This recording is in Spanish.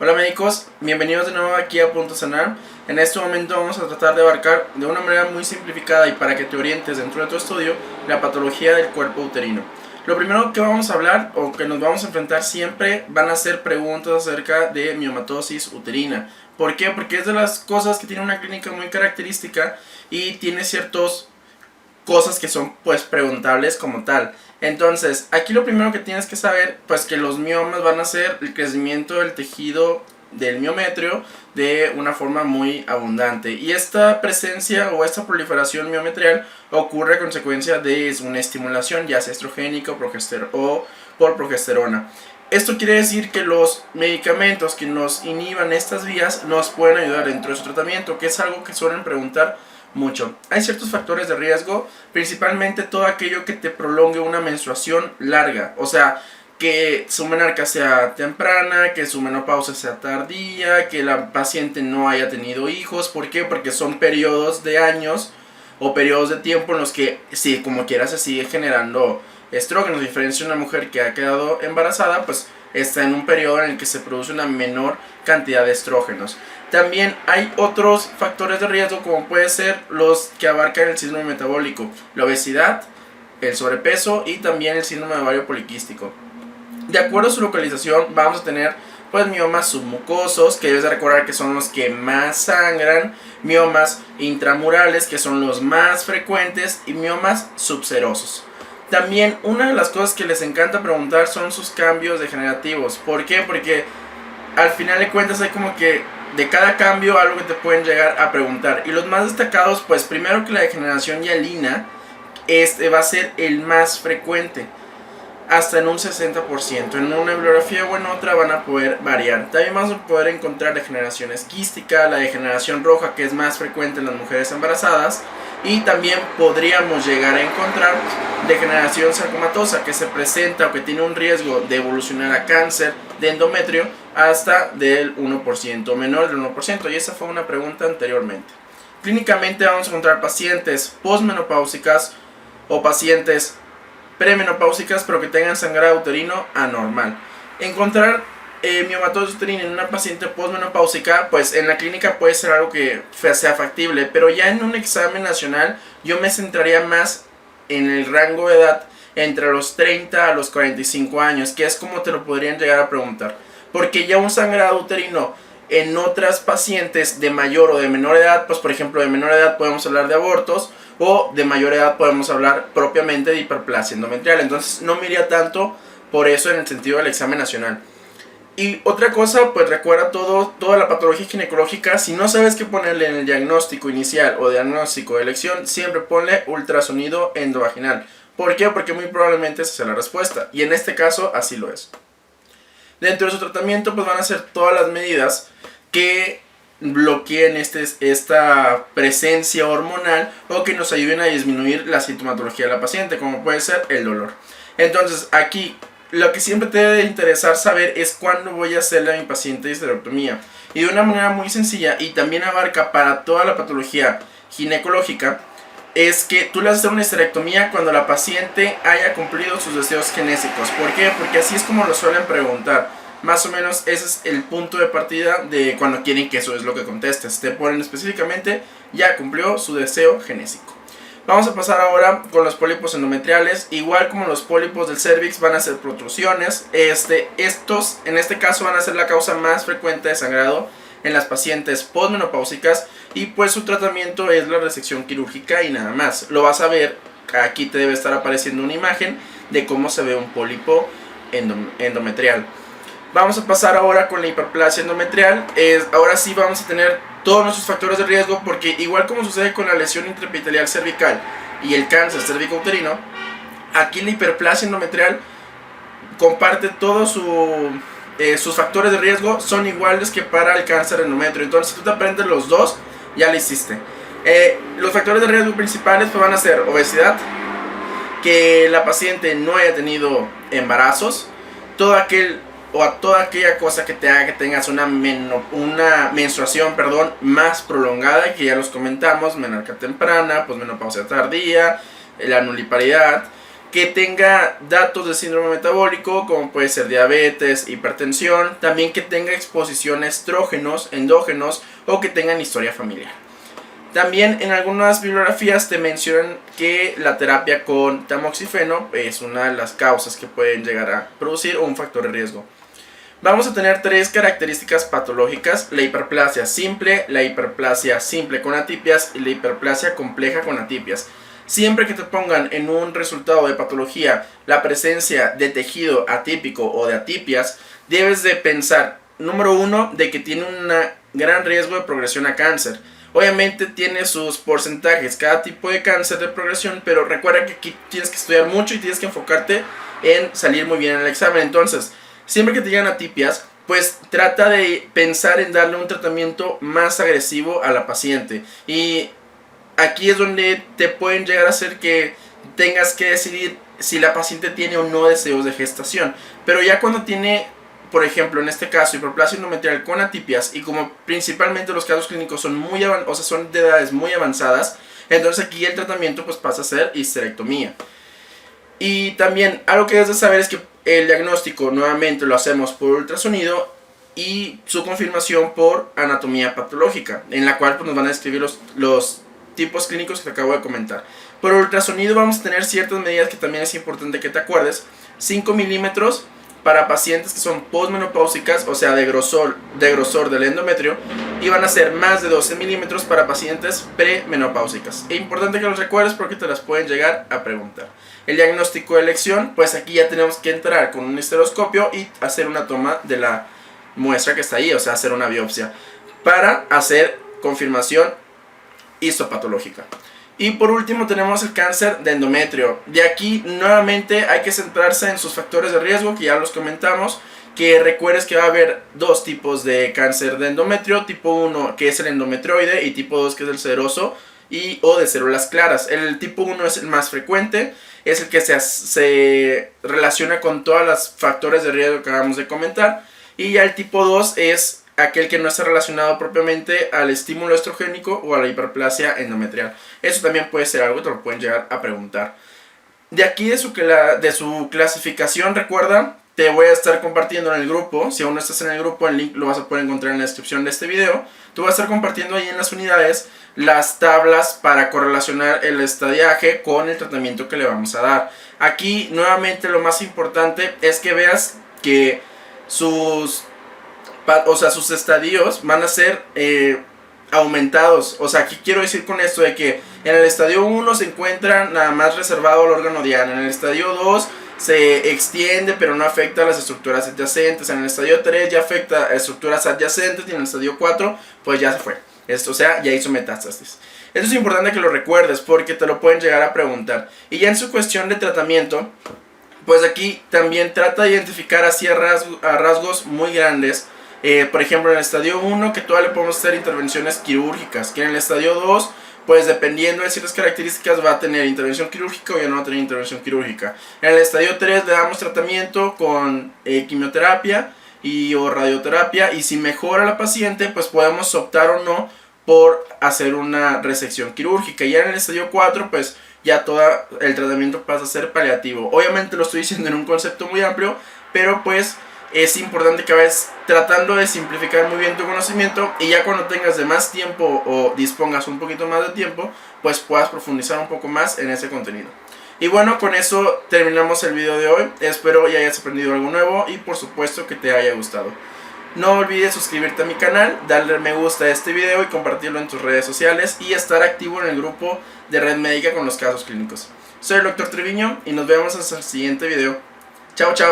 Hola médicos, bienvenidos de nuevo aquí a Punto Sanar. En este momento vamos a tratar de abarcar de una manera muy simplificada y para que te orientes dentro de tu estudio la patología del cuerpo uterino. Lo primero que vamos a hablar o que nos vamos a enfrentar siempre van a ser preguntas acerca de miomatosis uterina. ¿Por qué? Porque es de las cosas que tiene una clínica muy característica y tiene ciertas cosas que son pues preguntables como tal. Entonces, aquí lo primero que tienes que saber, pues que los miomas van a ser el crecimiento del tejido del miometrio de una forma muy abundante. Y esta presencia o esta proliferación miometrial ocurre a consecuencia de una estimulación, ya sea estrogénica o por progesterona. Esto quiere decir que los medicamentos que nos inhiban estas vías nos pueden ayudar dentro de su tratamiento, que es algo que suelen preguntar mucho. Hay ciertos factores de riesgo, principalmente todo aquello que te prolongue una menstruación larga, o sea, que su menarca sea temprana, que su menopausia sea tardía, que la paciente no haya tenido hijos. ¿Por qué? Porque son periodos de años o periodos de tiempo en los que, sí, como quiera, se sigue generando estrógenos. A diferencia de una mujer que ha quedado embarazada, pues está en un periodo en el que se produce una menor cantidad de estrógenos. También hay otros factores de riesgo como puede ser los que abarcan el síndrome metabólico, la obesidad, el sobrepeso y también el síndrome de ovario poliquístico. De acuerdo a su localización vamos a tener pues miomas submucosos, que debes de recordar que son los que más sangran, miomas intramurales, que son los más frecuentes, y miomas subserosos. También una de las cosas que les encanta preguntar son sus cambios degenerativos. ¿Por qué? Porque al final de cuentas hay como que de cada cambio algo que te pueden llegar a preguntar. Y los más destacados, pues primero que la degeneración hialina, este va a ser el más frecuente, hasta en un 60%. En una bibliografía o en otra van a poder variar. También vamos a poder encontrar degeneración esquística, la degeneración roja, que es más frecuente en las mujeres embarazadas. Y también podríamos llegar a encontrar degeneración sarcomatosa, que se presenta o que tiene un riesgo de evolucionar a cáncer de endometrio hasta del 1%, menor del 1%. Y esa fue una pregunta anteriormente. Clínicamente vamos a encontrar pacientes postmenopáusicas o pacientes premenopáusicas pero que tengan sangrado uterino anormal. Encontrar miomatosis uterina en una paciente postmenopáusica, pues en la clínica puede ser algo que sea factible, pero ya en un examen nacional yo me centraría más en el rango de edad entre los 30 a los 45 años, que es como te lo podrían llegar a preguntar, porque ya un sangrado uterino en otras pacientes de mayor o de menor edad, pues por ejemplo de menor edad podemos hablar de abortos, o de mayor edad podemos hablar propiamente de hiperplasia endometrial. Entonces no me iría tanto por eso en el sentido del examen nacional. Y otra cosa, pues recuerda toda la patología ginecológica. Si no sabes qué ponerle en el diagnóstico inicial o diagnóstico de elección, siempre ponle ultrasonido endovaginal. ¿Por qué? Porque muy probablemente esa sea la respuesta, y en este caso así lo es. Dentro de su tratamiento pues van a ser todas las medidas que bloqueen esta presencia hormonal o que nos ayuden a disminuir la sintomatología de la paciente, como puede ser el dolor. Entonces aquí lo que siempre te debe interesar saber es cuándo voy a hacerle a mi paciente histerectomía, y de una manera muy sencilla y también abarca para toda la patología ginecológica, es que tú le haces una histerectomía cuando la paciente haya cumplido sus deseos genésicos. ¿Por qué? Porque así es como lo suelen preguntar. Más o menos ese es el punto de partida de cuando quieren que eso es lo que contestes. Te ponen específicamente, ya cumplió su deseo genésico. Vamos a pasar ahora con los pólipos endometriales. Igual como los pólipos del cervix van a ser protrusiones. Estos en este caso van a ser la causa más frecuente de sangrado en las pacientes postmenopáusicas, y pues su tratamiento es la resección quirúrgica y nada más. Lo vas a ver, aquí te debe estar apareciendo una imagen de cómo se ve un pólipo endometrial. Vamos a pasar ahora con la hiperplasia endometrial. Ahora sí vamos a tener todos nuestros factores de riesgo, porque igual como sucede con la lesión intraepitelial cervical y el cáncer cervicouterino, aquí la hiperplasia endometrial comparte todos sus factores de riesgo, son iguales que para el cáncer de endometrio. Entonces si tú te aprendes los dos, ya lo hiciste. Los factores de riesgo principales pues van a ser obesidad, que la paciente no haya tenido embarazos, toda aquella cosa que te haga que tengas una menstruación más prolongada, que ya los comentamos, menarca temprana, pues menopausia tardía, la nuliparidad, que tenga datos de síndrome metabólico, como puede ser diabetes, hipertensión, también que tenga exposición a estrógenos, endógenos o que tengan historia familiar. También en algunas bibliografías te mencionan que la terapia con tamoxifeno es una de las causas que pueden llegar a producir un factor de riesgo. Vamos a tener tres características patológicas: la hiperplasia simple con atipias y la hiperplasia compleja con atipias. Siempre que te pongan en un resultado de patología la presencia de tejido atípico o de atipias, debes de pensar, número uno, de que tiene un gran riesgo de progresión a cáncer. Obviamente tiene sus porcentajes cada tipo de cáncer de progresión, pero recuerda que aquí tienes que estudiar mucho y tienes que enfocarte en salir muy bien en el examen. Entonces, siempre que te llegan atipias, pues trata de pensar en darle un tratamiento más agresivo a la paciente. Y aquí es donde te pueden llegar a hacer que tengas que decidir si la paciente tiene o no deseos de gestación. Pero ya cuando tiene, por ejemplo, en este caso, hiperplasia endometrial con atipias, y como principalmente los casos clínicos son son de edades muy avanzadas, entonces aquí el tratamiento pues pasa a ser histerectomía. Y también algo que debes de saber es que el diagnóstico nuevamente lo hacemos por ultrasonido y su confirmación por anatomía patológica, en la cual pues, nos van a describir los tipos clínicos que te acabo de comentar. Por ultrasonido vamos a tener ciertas medidas que también es importante que te acuerdes: 5 milímetros para pacientes que son postmenopáusicas, o sea de grosor del endometrio, y van a ser más de 12 milímetros para pacientes premenopáusicas. Es importante que los recuerdes porque te las pueden llegar a preguntar. El diagnóstico de elección, pues aquí ya tenemos que entrar con un histeroscopio y hacer una toma de la muestra que está ahí, o sea hacer una biopsia para hacer confirmación histopatológica. Y por último tenemos el cáncer de endometrio. De aquí nuevamente hay que centrarse en sus factores de riesgo, que ya los comentamos. Que recuerdes que va a haber dos tipos de cáncer de endometrio: tipo 1 que es el endometrioide y tipo 2 que es el seroso o de células claras. El tipo 1 es el más frecuente, es el que se relaciona con todos los factores de riesgo que acabamos de comentar. Y ya el tipo 2 es aquel que no está relacionado propiamente al estímulo estrogénico o a la hiperplasia endometrial. Eso también puede ser algo que te lo pueden llegar a preguntar. De aquí de su clasificación, recuerda, te voy a estar compartiendo en el grupo. Si aún no estás en el grupo, el link lo vas a poder encontrar en la descripción de este video. Te voy a estar compartiendo ahí en las unidades las tablas para correlacionar el estadiaje con el tratamiento que le vamos a dar. Aquí nuevamente lo más importante es que veas que sus estadios van a ser aumentados. O sea, ¿qué quiero decir con esto? De que en el estadio 1 se encuentra nada más reservado al órgano diana. En el estadio 2 se extiende pero no afecta a las estructuras adyacentes. En el estadio 3 ya afecta a estructuras adyacentes. Y en el estadio 4 pues ya se fue. O sea, ya hizo metástasis. Esto es importante que lo recuerdes porque te lo pueden llegar a preguntar. Y ya en su cuestión de tratamiento, pues aquí también trata de identificar así a rasgos muy grandes. Por ejemplo, en el estadio 1 que todavía le podemos hacer intervenciones quirúrgicas, que en el estadio 2 pues dependiendo de ciertas características va a tener intervención quirúrgica o ya no va a tener intervención quirúrgica. En el estadio 3 le damos tratamiento con quimioterapia o radioterapia, y si mejora la paciente pues podemos optar o no por hacer una resección quirúrgica. Y ya en el estadio 4 pues ya todo el tratamiento pasa a ser paliativo. Obviamente lo estoy diciendo en un concepto muy amplio, pero pues es importante que vayas tratando de simplificar muy bien tu conocimiento, y ya cuando tengas de más tiempo o dispongas un poquito más de tiempo, pues puedas profundizar un poco más en ese contenido. Y bueno, con eso terminamos el video de hoy. Espero ya hayas aprendido algo nuevo y por supuesto que te haya gustado. No olvides suscribirte a mi canal, darle me gusta a este video y compartirlo en tus redes sociales, y estar activo en el grupo de Red Médica con los casos clínicos. Soy el Dr. Treviño y nos vemos hasta el siguiente video. Chao, chao.